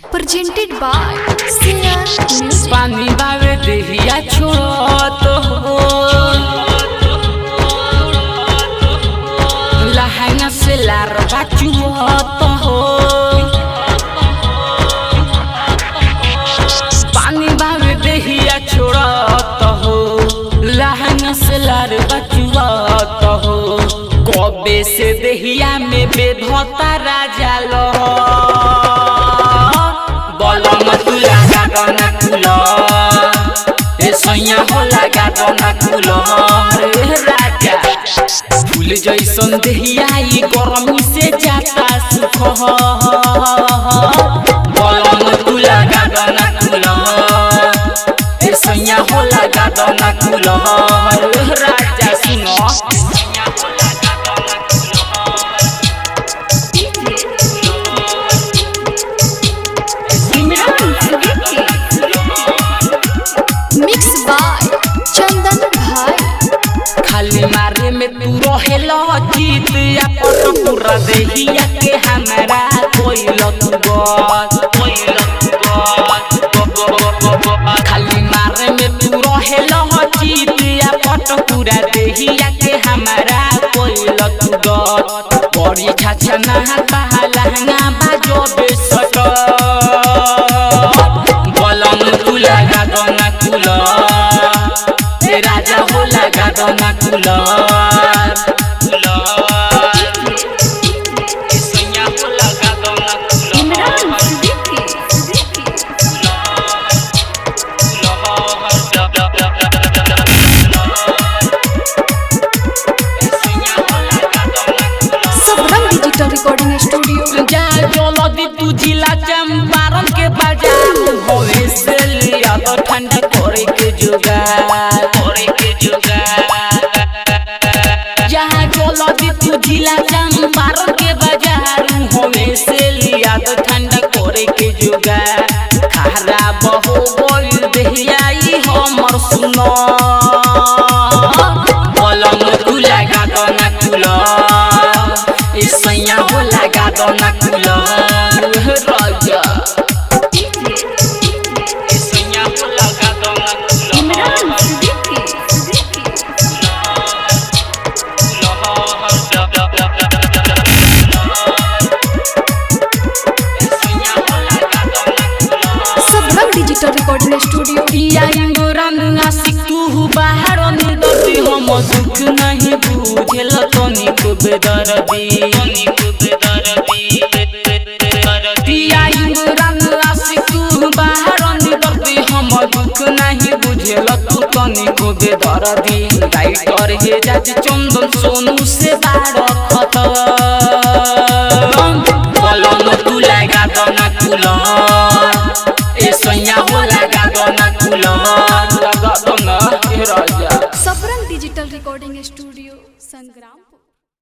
presented by CR Music। पानी बावे देहिया छोड़त हो, लहंगा से लार बाचुत हो। पानी बावे देहिया छोड़त हो, लहंगा से लार बाचुत हो। कबे से देहिया में बेधता राजा लो, बलम तुला गाना कुलो ए सैया हो लगा गाना कुलो रे राजा। फूल जैसन देहिया ई गरमी से जाता सुख हो, बलम तुला गाना कुलो ए सैया हो लगा गाना कुलो रे राजा। सुनो मिक्स बाय चंदन भाई। खाली मारे में तू रहेला जीत या पट पूरा देहिया के हमरा कोइल तू बस खाली मारे में तू रहेला जीत या पट पूरा देहिया के हमरा कोइल तू बस। बड़ी छाछा ना लहंगा बाजो बेसट, बलम तू लगा दोना कुला ए राजा हो लगा दोना कुला ए सैया हो लगा दोना सबरंग डिजिटल रिकॉर्डिंग स्टूडियो। जा जल्दी तू जिला चंपारण के बाजार होवे से लिया तो ठंडा करे के जुगाड़ जहाँ जल्दी तू जिला चंपारण के बाजार होवे से लिया तो ठंडा करे के जुगाड़। खराब हो गइल देहिया ई हमर सुनो, बलम तू लगा दोना कुला ए सैया हो लगा दोना कुला राजा। ए सैया हो लगा दोना सबरंग डिजिटल रिकॉर्डिंग स्टूडियो। या इंगोरन आशिक तू बाहर निदती हम दुख नहीं बुझेल तनिक बेदर्दी या इंगोरन आशिक तू बाहर निदती हम दुख नहीं बुझेल तू तनिक बेदर्दी। राइटर हे जाज चंदन सोनू से बाड़ खत, बलम तू लगा दोना कुला ए सैया हो लगा दोना कुला लगा दोना राजा। Sabrang digital recording studio Sangrampur.